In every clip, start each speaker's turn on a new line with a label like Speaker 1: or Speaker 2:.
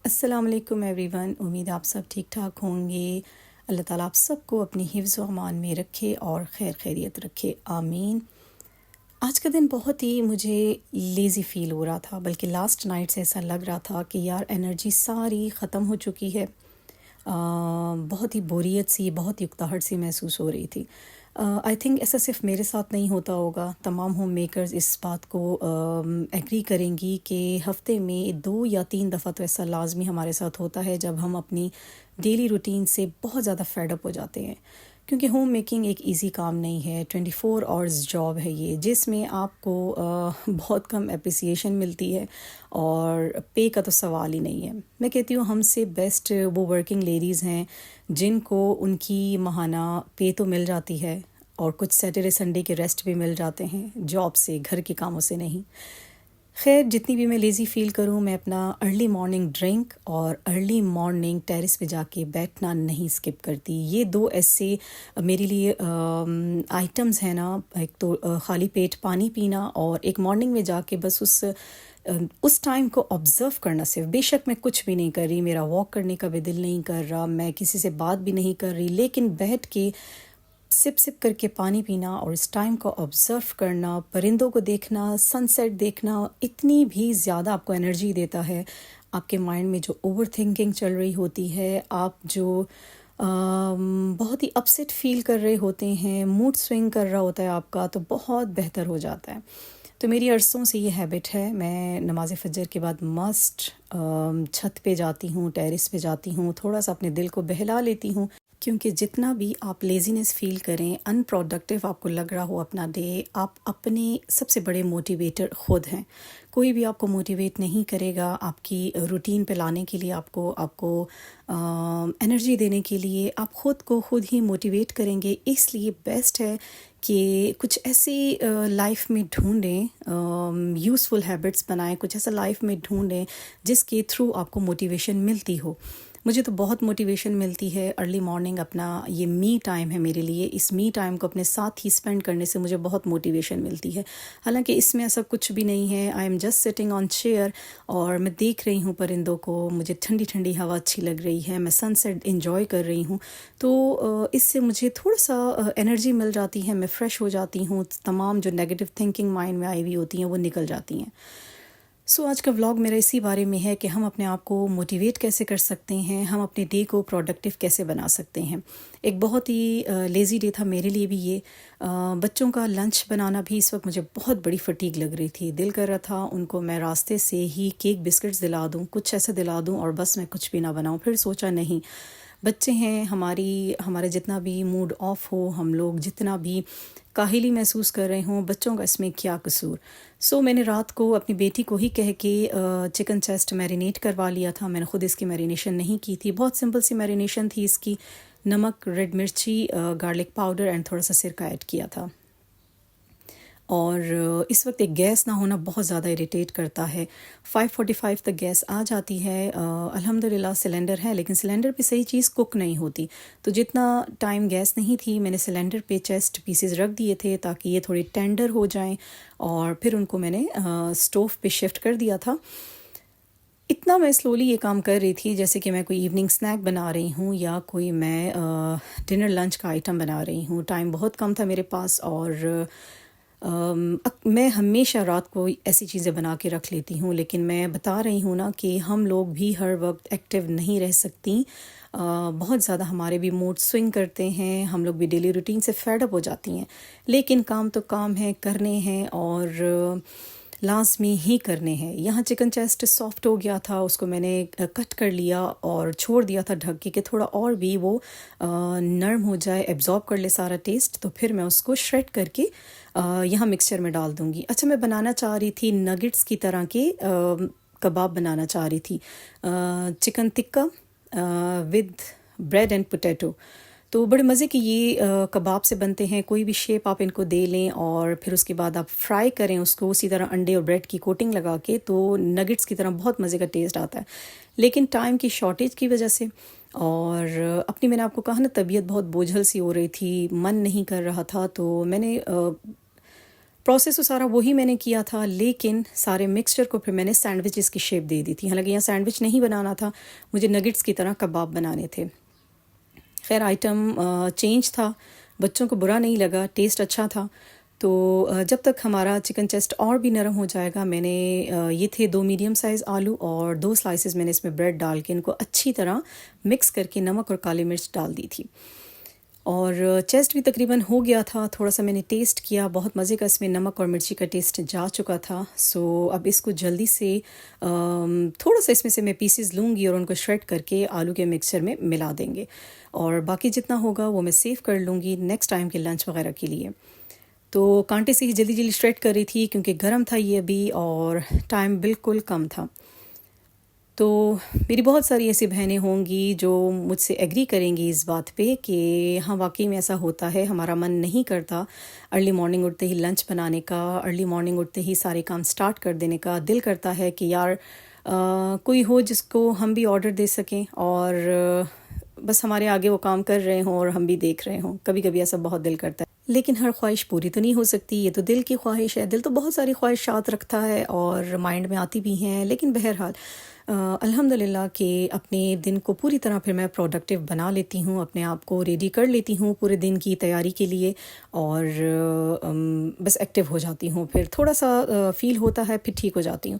Speaker 1: अस्सलाम वालेकुम एवरीवन। उम्मीद है आप सब ठीक ठाक होंगे। अल्लाह ताला आप सबको अपनी हिफ्ज़ व अमान में रखे और खैर खैरियत रखे, आमीन। आज का दिन बहुत ही मुझे लेज़ी फ़ील हो रहा था, बल्कि लास्ट नाइट से ऐसा लग रहा था कि यार एनर्जी सारी ख़त्म हो चुकी है। बहुत ही बोरियत सी, बहुत ही उकताहट सी महसूस हो रही थी। आई थिंक ऐसा सिर्फ मेरे साथ नहीं होता होगा, तमाम होम मेकर्स इस बात को एग्री करेंगी कि हफ्ते में 2 या 3 दफ़ा तो ऐसा लाजमी हमारे साथ होता है जब हम अपनी डेली रूटीन से बहुत ज़्यादा फेड अप हो जाते हैं। क्योंकि होम मेकिंग एक इजी काम नहीं है, 24 आवर्स जॉब है ये, जिसमें आपको बहुत कम एप्रिसिएशन मिलती है और पे का तो सवाल ही नहीं है। मैं कहती हूँ हमसे बेस्ट वो वर्किंग लेडीज़ हैं जिनको उनकी माहाना पे तो मिल जाती है और कुछ सैटरडे संडे के रेस्ट भी मिल जाते हैं, जॉब से, घर के कामों से नहीं। खैर, जितनी भी मैं लेज़ी फ़ील करूँ, मैं अपना अर्ली मॉर्निंग ड्रिंक और अर्ली मॉर्निंग टेरेस पे जाके बैठना नहीं स्किप करती। ये 2 ऐसे मेरे लिए आइटम्स हैं ना, एक तो खाली पेट पानी पीना और एक मॉर्निंग में जाके बस उस टाइम को ऑब्ज़र्व करना सिर्फ। बेशक मैं कुछ भी नहीं कर रही, मेरा वॉक करने का भी दिल नहीं कर रहा, मैं किसी से बात भी नहीं कर रही, लेकिन बैठ के सिप सिप करके पानी पीना और इस टाइम को ऑब्ज़र्व करना, परिंदों को देखना, सनसेट देखना, इतनी भी ज़्यादा आपको एनर्जी देता है। आपके माइंड में जो ओवर थिंकिंग चल रही होती है, आप जो बहुत ही अपसेट फ़ील कर रहे होते हैं, मूड स्विंग कर रहा होता है आपका, तो बहुत बेहतर हो जाता है। तो मेरी अरसों से ये हैबिट है, मैं नमाज़ फ़जर के बाद मस्ट छत पे जाती हूँ, टेरेस पे जाती हूँ, थोड़ा सा अपने दिल को बहला लेती हूँ। क्योंकि जितना भी आप लेज़ीनेस फ़ील करें, अनप्रोडक्टिव आपको लग रहा हो अपना डे, आप अपने सबसे बड़े मोटिवेटर खुद हैं। कोई भी आपको मोटिवेट नहीं करेगा आपकी रूटीन पे लाने के लिए, आपको आपको एनर्जी देने के लिए। आप ख़ुद को खुद ही मोटिवेट करेंगे। इसलिए बेस्ट है कि कुछ ऐसी लाइफ में ढूंढें, यूज़फुल हैबिट्स बनाएं, कुछ ऐसा लाइफ में ढूंढें जिसके थ्रू आपको मोटिवेशन मिलती हो। मुझे तो बहुत मोटिवेशन मिलती है अर्ली मॉर्निंग, अपना ये मी टाइम है मेरे लिए। इस मी टाइम को अपने साथ ही स्पेंड करने से मुझे बहुत मोटिवेशन मिलती है। हालांकि इसमें ऐसा कुछ भी नहीं है, I am just sitting on chair और मैं देख रही हूँ परिंदों को, मुझे ठंडी ठंडी हवा अच्छी लग रही है, मैं सनसेट इंजॉय कर रही हूँ। तो इससे मुझे थोड़ा सा एनर्जी मिल जाती है, मैं फ़्रेश हो जाती हूँ, तमाम जो नेगेटिव थिंकिंग माइंड में आई हुई होती हैं वो निकल जाती हैं। आज का व्लॉग मेरा इसी बारे में है कि हम अपने आप को मोटिवेट कैसे कर सकते हैं, हम अपने डे को प्रोडक्टिव कैसे बना सकते हैं। एक बहुत ही लेज़ी डे था मेरे लिए भी ये। बच्चों का लंच बनाना भी इस वक्त मुझे बहुत बड़ी फटीग लग रही थी। दिल कर रहा था उनको मैं रास्ते से ही केक बिस्किट्स दिला दूँ, कुछ ऐसा दिला दूँ और बस मैं कुछ भी ना बनाऊँ। फिर सोचा नहीं, बच्चे हैं, हमारा जितना भी मूड ऑफ हो, हम लोग जितना भी काहिली महसूस कर रहे हों, बच्चों का इसमें क्या कसूर। मैंने रात को अपनी बेटी को ही कह के चिकन चेस्ट मैरिनेट करवा लिया था। मैंने ख़ुद इसकी मैरिनेशन नहीं की थी, बहुत सिंपल सी मैरिनेशन थी इसकी। नमक, रेड मिर्ची, गार्लिक पाउडर एंड थोड़ा सा सिरका ऐड किया था। और इस वक्त एक गैस ना होना बहुत ज़्यादा इरिटेट करता है। 5:45 तक गैस आ जाती है। अल्हम्दुलिल्लाह सिलेंडर है, लेकिन सिलेंडर पे सही चीज़ कुक नहीं होती। तो जितना टाइम गैस नहीं थी, मैंने सिलेंडर पे चेस्ट पीसेस रख दिए थे ताकि ये थोड़े टेंडर हो जाएं, और फिर उनको मैंने स्टोव पे शिफ्ट कर दिया था। इतना मैं स्लोली ये काम कर रही थी जैसे कि मैं कोई इवनिंग स्नैक बना रही हूँ या कोई मैं डिनर लंच का आइटम बना रही हूँ। टाइम बहुत कम था मेरे पास और मैं हमेशा रात को ऐसी चीज़ें बना के रख लेती हूँ, लेकिन मैं बता रही हूँ ना कि हम लोग भी हर वक्त एक्टिव नहीं रह सकती। बहुत ज़्यादा हमारे भी मूड स्विंग करते हैं, हम लोग भी डेली रूटीन से फेड अप हो जाती हैं। लेकिन काम तो काम है, करने हैं और लाज़मी ही करने हैं। यहाँ चिकन चेस्ट सॉफ्ट हो गया था, उसको मैंने कट कर लिया और छोड़ दिया था ढक के कि थोड़ा और भी वो नरम हो जाए, एब्जॉर्ब कर ले सारा टेस्ट। तो फिर मैं उसको श्रेड करके यहाँ मिक्सचर में डाल दूँगी। अच्छा, मैं बनाना चाह रही थी नगेट्स की तरह के कबाब बनाना चाह रही थी, chicken tikka with bread and potato. तो बड़े मज़े की ये कबाब से बनते हैं। कोई भी शेप आप इनको दे लें और फिर उसके बाद आप फ्राई करें उसको उसी तरह अंडे और ब्रेड की कोटिंग लगा के, तो नगेट्स की तरह बहुत मज़े का टेस्ट आता है। लेकिन टाइम की शॉर्टेज की वजह से और अपनी, मैंने आपको कहा ना, तबीयत बहुत बोझल सी हो रही थी, मन नहीं कर रहा था, तो मैंने प्रोसेस तो सारा वही मैंने किया था, लेकिन सारे मिक्सचर को फिर मैंने सैंडविचेस की शेप दे दी थी। हालांकि यहाँ सैंडविच नहीं बनाना था, मुझे नगेट्स की तरह कबाब बनाने थे। खैर आइटम चेंज था, बच्चों को बुरा नहीं लगा, टेस्ट अच्छा था। तो जब तक हमारा चिकन चेस्ट और भी नरम हो जाएगा, मैंने ये थे 2 मीडियम साइज़ आलू और 2 स्लाइसेस मैंने इसमें ब्रेड डाल के इनको अच्छी तरह मिक्स करके नमक और काली मिर्च डाल दी थी। और चेस्ट भी तकरीबन हो गया था, थोड़ा सा मैंने टेस्ट किया, बहुत मज़े का इसमें नमक और मिर्ची का टेस्ट जा चुका था। सो अब इसको जल्दी से थोड़ा सा इसमें से मैं पीसेस लूँगी और उनको श्रेड करके आलू के मिक्सचर में मिला देंगे, और बाकी जितना होगा वो मैं सेव कर लूँगी नेक्स्ट टाइम के लंच वगैरह के लिए। तो कांटे से ही जल्दी जल्दी श्रेड कर रही थी क्योंकि गर्म था ये अभी और टाइम बिल्कुल कम था। तो मेरी बहुत सारी ऐसी बहनें होंगी जो मुझसे एग्री करेंगी इस बात पे कि हाँ वाकई में ऐसा होता है, हमारा मन नहीं करता अर्ली मॉर्निंग उठते ही लंच बनाने का, अर्ली मॉर्निंग उठते ही सारे काम स्टार्ट कर देने का। दिल करता है कि यार कोई हो जिसको हम भी ऑर्डर दे सकें और बस हमारे आगे वो काम कर रहे हों और हम भी देख रहे हों। कभी कभी ऐसा बहुत दिल करता है, लेकिन हर ख्वाहिश पूरी तो नहीं हो सकती, ये तो दिल की ख्वाहिश है। दिल तो बहुत सारी ख्वाहिशात रखता है और माइंड में आती भी हैं, लेकिन बहरहाल अल्हम्दुलिल्लाह कि अपने दिन को पूरी तरह फिर मैं प्रोडक्टिव बना लेती हूँ, अपने आप को रेडी कर लेती हूँ पूरे दिन की तैयारी के लिए, और बस एक्टिव हो जाती हूँ। फिर थोड़ा सा फील होता है, फिर ठीक हो जाती हूँ।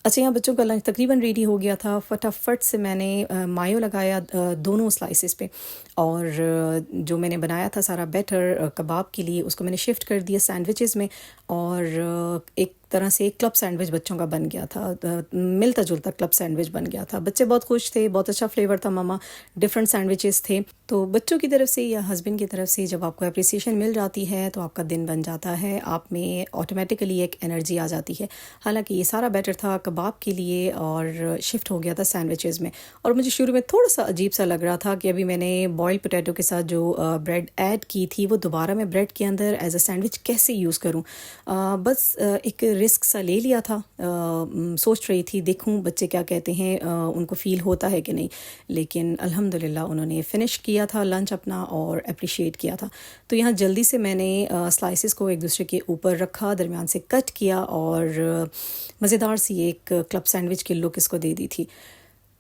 Speaker 1: अच्छा, यहाँ बच्चों का लंच तकरीबन रेडी हो गया था। फटाफट से मैंने मायो लगाया दोनों स्लाइसेस पे, और जो मैंने बनाया था सारा बैटर कबाब के लिए उसको मैंने शिफ्ट कर दिया सैंडविचेस में, और एक तरह से क्लब सैंडविच बच्चों का बन गया था, मिलता जुलता क्लब सैंडविच बन गया था। बच्चे बहुत खुश थे, बहुत अच्छा फ्लेवर था मामा, डिफरेंट सैंडविचेस थे। तो बच्चों की तरफ से या हस्बैंड की तरफ से जब आपको अप्रिसिएशन मिल जाती है तो आपका दिन बन जाता है, आप में ऑटोमेटिकली एक एनर्जी आ जाती है। हालांकि ये सारा बैटर था कबाब के लिए और शिफ्ट हो गया था सैंडविचेस में, और मुझे शुरू में थोड़ा सा अजीब सा लग रहा था कि अभी मैंने बॉइल्ड पोटैटो के साथ जो ब्रेड ऐड की थी वो दोबारा मैं ब्रेड के अंदर एज अ सैंडविच कैसे यूज़ करूँ। बस एक रिस्क सा ले लिया था, सोच रही थी देखूं बच्चे क्या कहते हैं, उनको फ़ील होता है कि नहीं। लेकिन अल्हम्दुलिल्लाह उन्होंने फ़िनिश किया था लंच अपना और अप्रिशिएट किया था। तो यहाँ जल्दी से मैंने स्लाइसेस को एक दूसरे के ऊपर रखा, दरमियान से कट किया और मज़ेदार सी एक क्लब सैंडविच की लुक इसको दे दी थी।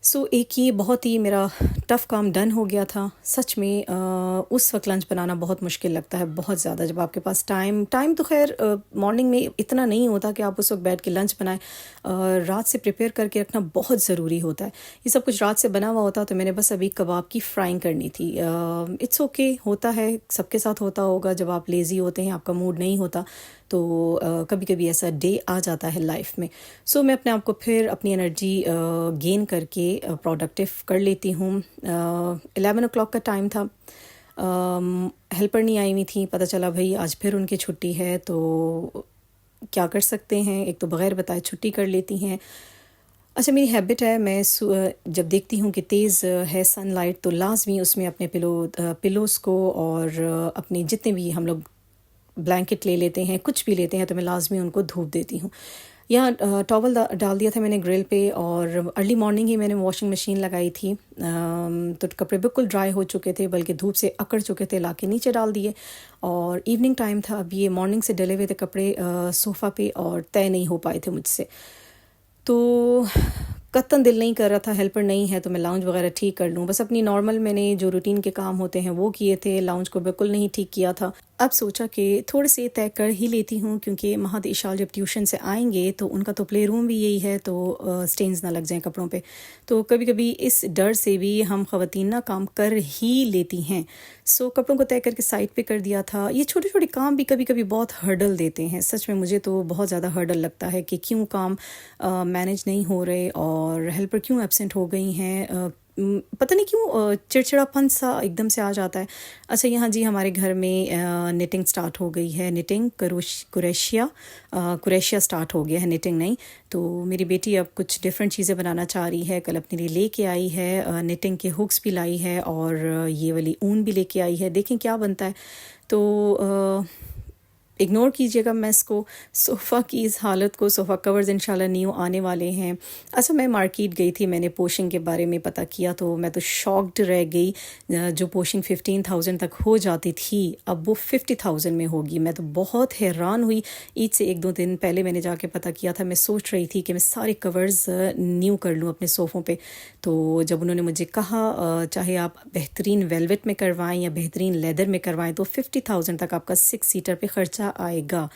Speaker 1: सो एक ये बहुत ही मेरा टफ़ काम डन हो गया था। सच में उस वक्त लंच बनाना बहुत मुश्किल लगता है, बहुत ज़्यादा। जब आपके पास टाइम तो खैर मॉर्निंग में इतना नहीं होता कि आप उस वक्त बैठ के लंच बनाएं, रात से प्रिपेयर करके रखना बहुत ज़रूरी होता है। ये सब कुछ रात से बना हुआ होता तो मैंने बस अभी कबाब की फ्राइंग करनी थी। इट्स ओके, होता है, सबके साथ होता होगा। जब आप लेज़ी होते हैं, आपका मूड नहीं होता, तो कभी कभी ऐसा डे आ जाता है लाइफ में। सो मैं अपने आप को फिर अपनी एनर्जी गेन करके प्रोडक्टिव कर लेती हूँ। 11 o'clock का टाइम था, हेल्पर नहीं आई हुई थी, पता चला भाई आज फिर उनकी छुट्टी है, तो क्या कर सकते हैं, एक तो बग़ैर बताए छुट्टी कर लेती हैं। अच्छा, मेरी हैबिट है, मैं जब देखती हूँ कि तेज़ है सनलाइट तो लाजमी उसमें अपने पिलोज़ को और अपने जितने भी हम लोग ब्लैंकेट ले लेते हैं, कुछ भी लेते हैं, तो मैं लाजमी उनको धूप देती हूँ। यहाँ टॉवल डाल दिया था मैंने ग्रिल पे, और अर्ली मॉर्निंग ही मैंने वॉशिंग मशीन लगाई थी। तो कपड़े बिल्कुल ड्राई हो चुके थे, बल्कि धूप से अकड़ चुके थे, लाके नीचे डाल दिए। और इवनिंग टाइम था, अब ये मॉर्निंग से डले हुए थे कपड़े सोफ़ा पे और तय नहीं हो पाए थे मुझसे। तो कत्तन दिल नहीं कर रहा था, हेल्पर नहीं है तो मैं लाउंज वगैरह ठीक कर लूँ। बस अपनी नॉर्मल मैंने जो रूटीन के काम होते हैं वो किए थे, लाउंज को बिल्कुल नहीं ठीक किया था। अब सोचा कि थोड़े से तय कर ही लेती हूँ, क्योंकि महद इशाल जब ट्यूशन से आएंगे तो उनका तो प्ले रूम भी यही है, तो स्टेन्स ना लग जाएं कपड़ों पे। तो कभी कभी इस डर से भी हम ख़वातीन ना काम कर ही लेती हैं। सो कपड़ों को तय करके साइड पे कर दिया था। ये छोटे छोटे काम भी कभी कभी बहुत हर्डल देते हैं, सच में मुझे तो बहुत ज़्यादा हर्डल लगता है कि क्यों काम मैनेज नहीं हो रहे और हेल्पर क्यों एब्सेंट हो गई हैं। पता नहीं क्यों चिड़चिड़ापन सा एकदम से आ जाता है। अच्छा, यहाँ जी हमारे घर में निटिंग स्टार्ट हो गई है, निटिंग कुरेशिया स्टार्ट हो गया है, निटिंग नहीं। तो मेरी बेटी अब कुछ डिफरेंट चीज़ें बनाना चाह रही है। कल अपने लिए लेके आई है, निटिंग के हुक्स भी लाई है और ये वाली ऊन भी लेके आई है, देखें क्या बनता है। तो इग्नोर कीजिएगा मेस को, सोफ़ा की इस हालत को। सोफ़ा कवर्स इंशाल्लाह न्यू आने वाले हैं। अच्छा, मैं मार्केट गई थी, मैंने पोशिंग के बारे में पता किया तो मैं तो शॉक्ड रह गई। जो पोशिंग 15,000 तक हो जाती थी अब वो 50,000 में होगी। मैं तो बहुत हैरान हुई। ईद से 1-2 दिन पहले मैंने जाके पता किया था। मैं सोच रही थी कि मैं सारे कवर्स न्यू कर लूँ अपने सोफ़ों पे। तो जब उन्होंने मुझे कहा चाहे आप बेहतरीन वेलवेट में करवाएं या बेहतरीन लेदर में करवाएं तो 50,000 तक आपका 6 सीटर पे ख़र्चा आएगा।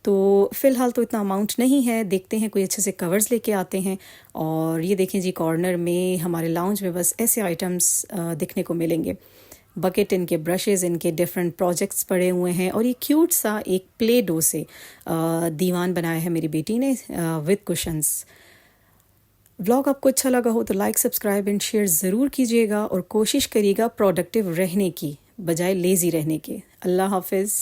Speaker 1: तो फ़िलहाल तो इतना अमाउंट नहीं है, देखते हैं कोई अच्छे से कवर्स लेके आते हैं। और ये देखें जी, कॉर्नर में हमारे लाउंज में बस ऐसे आइटम्स दिखने को मिलेंगे। बकेट, इनके ब्रशेज़, इनके डिफरेंट प्रोजेक्ट्स पड़े हुए हैं। और ये क्यूट सा एक प्ले डो से दीवान बनाया है मेरी बेटी ने विद कुशंस। व्लॉग आपको अच्छा लगा हो तो लाइक, सब्सक्राइब एंड शेयर ज़रूर कीजिएगा और कोशिश करिएगा प्रोडक्टिव रहने की बजाय लेज़ी रहने के। अल्लाह हाफिज़।